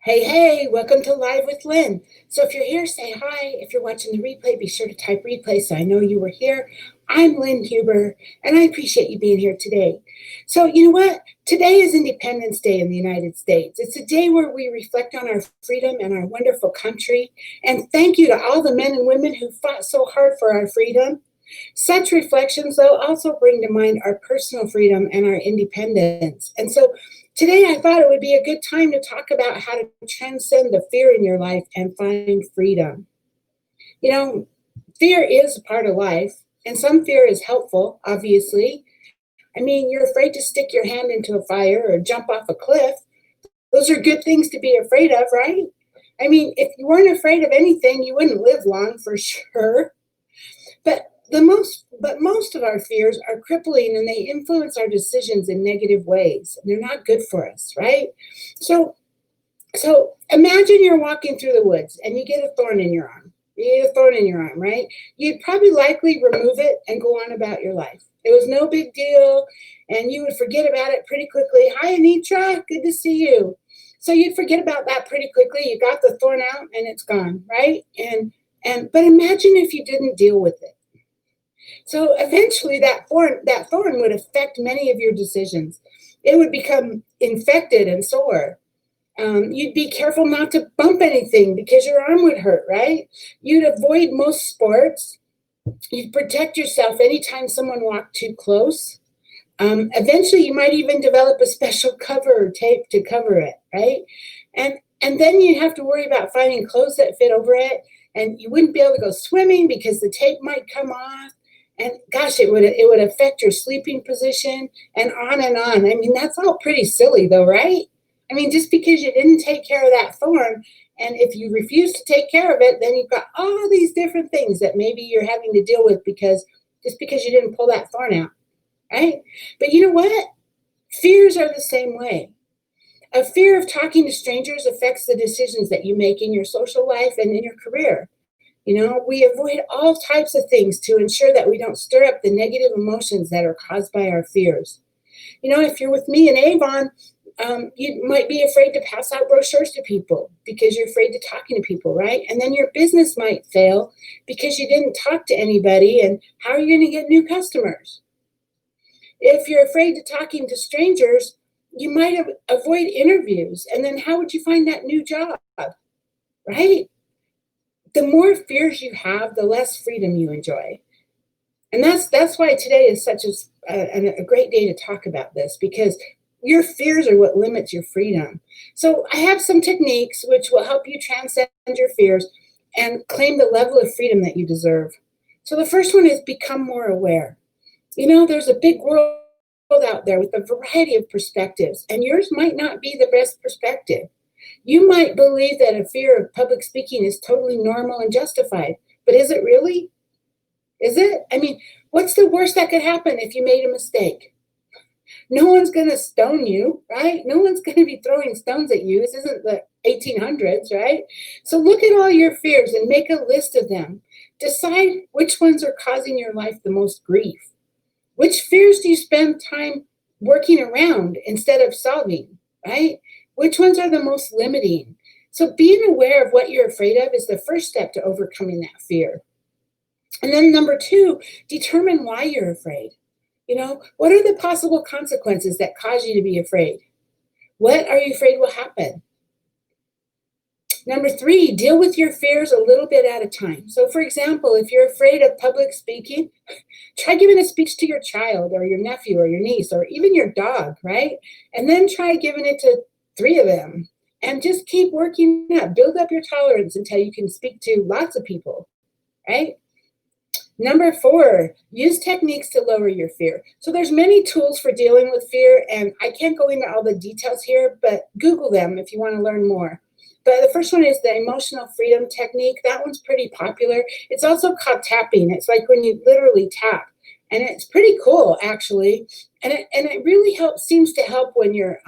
Hey, hey, welcome to Live with Lynn. So if you're here, say hi. If you're watching the replay, be sure to type replay so I know you were here. I'm Lynn Huber, and I appreciate you being here today. So you know what? Today is Independence Day in the United States. It's a day where we reflect on our freedom and our wonderful country. And thank you to all the men and women who fought so hard for our freedom. Such reflections, though, also bring to mind our personal freedom and our independence. And so today I thought it would be a good time to talk about how to transcend the fear in your life and find freedom. You know, fear is a part of life, and some fear is helpful, obviously. I mean, you're afraid to stick your hand into a fire or jump off a cliff. Those are good things to be afraid of, right? I mean, if you weren't afraid of anything, you wouldn't live long for sure. But most of our fears are crippling and they influence our decisions in negative ways. And they're not good for us, right? So so imagine you're walking through the woods and you get a thorn in your arm. You get a thorn in your arm, right? You'd probably likely remove it and go on about your life. It was no big deal, and you would forget about it pretty quickly. Hi, Anitra, good to see you. So you'd forget about that pretty quickly. You got the thorn out and it's gone, right? But imagine if you didn't deal with it. So eventually that thorn would affect many of your decisions. It would become infected and sore. You'd be careful not to bump anything because your arm would hurt, right? You'd avoid most sports. You'd protect yourself anytime someone walked too close. Eventually, you might even develop a special cover or tape to cover it, right? And then you have to worry about finding clothes that fit over it, and you wouldn't be able to go swimming because the tape might come off. And gosh, it would affect your sleeping position and on and on. I mean, that's all pretty silly, though, right? I mean, just because you didn't take care of that thorn, and if you refuse to take care of it, then you've got all these different things that maybe you're having to deal with because you didn't pull that thorn out, right? But you know what? Fears are the same way. A fear of talking to strangers affects the decisions that you make in your social life and in your career. We avoid all types of things to ensure that we don't stir up the negative emotions that are caused by our fears. If you're with me in Avon, you might be afraid to pass out brochures to people because you're afraid to talking to people, right? And then your business might fail because you didn't talk to anybody. And how are you going to get new customers? If you're afraid to talking to strangers, you might avoid interviews. And then how would you find that new job, right? The more fears you have, the less freedom you enjoy. And that's why today is such a great day to talk about this, because your fears are what limits your freedom. So I have some techniques which will help you transcend your fears and claim the level of freedom that you deserve. So the first one is become more aware. There's a big world out there with a variety of perspectives, and yours might not be the best perspective. You might believe that a fear of public speaking is totally normal and justified, but is it really? Is it? I mean, what's the worst that could happen if you made a mistake? No one's going to stone you, right? No one's going to be throwing stones at you. This isn't the 1800s, right? So look at all your fears and make a list of them. Decide which ones are causing your life the most grief. Which fears do you spend time working around instead of solving, right? Which ones are the most limiting? So being aware of what you're afraid of is the first step to overcoming that fear. And then number two, determine why you're afraid. What are the possible consequences that cause you to be afraid? What are you afraid will happen? Number three, deal with your fears a little bit at a time. So for example, if you're afraid of public speaking, try giving a speech to your child or your nephew or your niece or even your dog, right? And then try giving it to three of them. And just keep working up. Build up your tolerance until you can speak to lots of people, right? Number four, use techniques to lower your fear. So there's many tools for dealing with fear, and I can't go into all the details here, but Google them if you want to learn more. But the first one is the emotional freedom technique. That one's pretty popular. It's also called tapping. It's like when you literally tap, and it's pretty cool actually. And it really seems to help when you're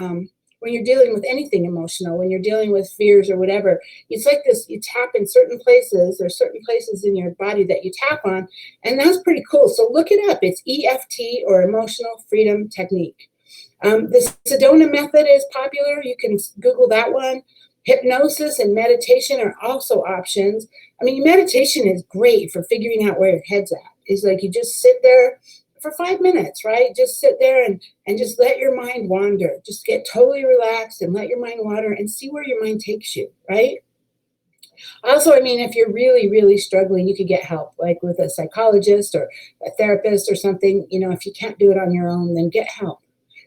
dealing with anything emotional, when you're dealing with fears or whatever. It's like this, you tap in certain places, there's certain places in your body that you tap on, and that's pretty cool. So look it up. It's EFT, or emotional freedom technique. The Sedona method is popular. You can Google that one. Hypnosis and meditation are also options. I mean, meditation is great for figuring out where your head's at. It's like you just sit there for 5 minutes, right? Just sit there and just let your mind wander. Just get totally relaxed and let your mind wander and see where your mind takes you, right? Also, I mean, if you're really, really struggling, you could get help, like with a psychologist or a therapist or something. If you can't do it on your own, then get help.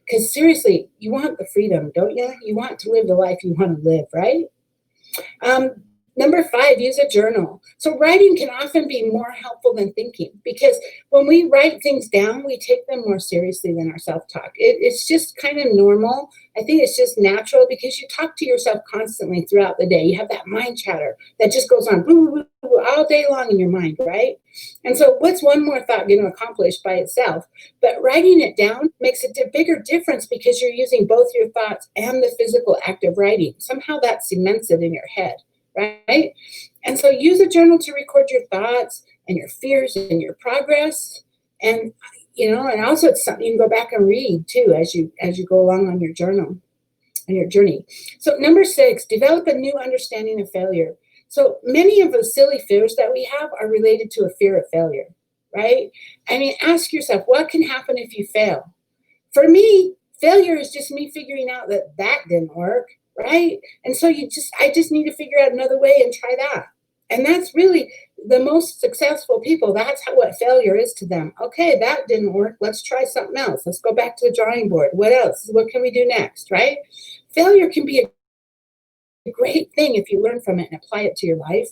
Because seriously, you want the freedom, don't you? You want to live the life you want to live, right? Um, Number 5, use a journal. So writing can often be more helpful than thinking, because when we write things down, we take them more seriously than our self-talk. It's just kind of normal. I think it's just natural because you talk to yourself constantly throughout the day. You have that mind chatter that just goes on all day long in your mind, right? And so what's one more thought going to accomplish by itself? But writing it down makes a bigger difference because you're using both your thoughts and the physical act of writing. Somehow that cements it in your head. Right? And so use a journal to record your thoughts and your fears and your progress. And, and also it's something you can go back and read too as you go along on your journal, on your journey. So number 6, develop a new understanding of failure. So many of the silly fears that we have are related to a fear of failure, right? I mean, ask yourself, what can happen if you fail? For me, failure is just me figuring out that didn't work. Right? And so I just need to figure out another way and try that. And that's really the most successful people. That's what failure is to them. Okay, that didn't work. Let's try something else. Let's go back to the drawing board. What else? What can we do next? Right? Failure can be a great thing if you learn from it and apply it to your life.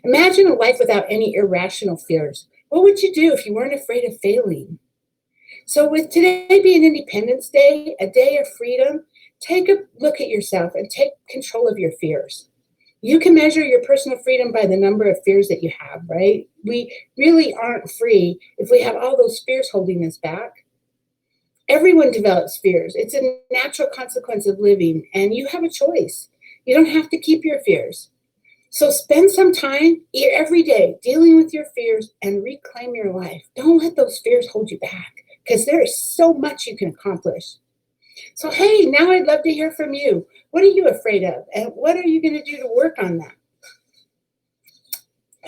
Imagine a life without any irrational fears. What would you do if you weren't afraid of failing? So with today being Independence Day, a day of freedom, take a look at yourself and take control of your fears. You can measure your personal freedom by the number of fears that you have, right? We really aren't free if we have all those fears holding us back. Everyone develops fears. It's a natural consequence of living, and you have a choice. You don't have to keep your fears. So spend some time every day dealing with your fears and reclaim your life. Don't let those fears hold you back, because there is so much you can accomplish. So, hey, now I'd love to hear from you. What are you afraid of? And what are you going to do to work on that?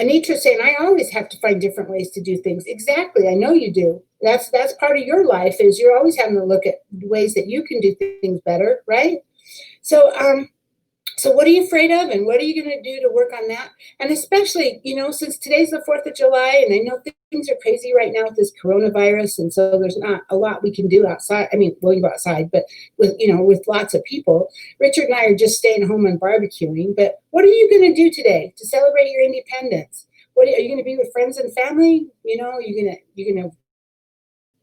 Anitra saying, I always have to find different ways to do things. Exactly. I know you do. That's part of your life, is you're always having to look at ways that you can do things better, right? So what are you afraid of, and what are you going to do to work on that? And especially, since today's the 4th of July, and I know things are crazy right now with this coronavirus, and so there's not a lot we can do outside. I mean, we'll go outside, but with lots of people. Richard and I are just staying home and barbecuing. But what are you going to do today to celebrate your independence? Are you going to be with friends and family? You're going to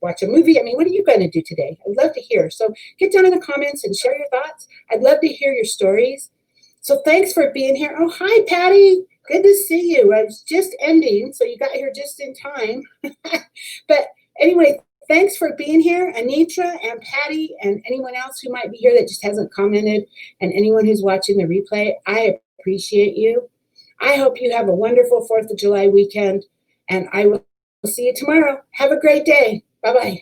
watch a movie? I mean, what are you going to do today? I'd love to hear. So get down in the comments and share your thoughts. I'd love to hear your stories. So thanks for being here. Oh, hi, Patty. Good to see you. I was just ending, so you got here just in time. But anyway, thanks for being here, Anitra and Patty and anyone else who might be here that just hasn't commented, and anyone who's watching the replay. I appreciate you. I hope you have a wonderful 4th of July weekend, and I will see you tomorrow. Have a great day. Bye-bye.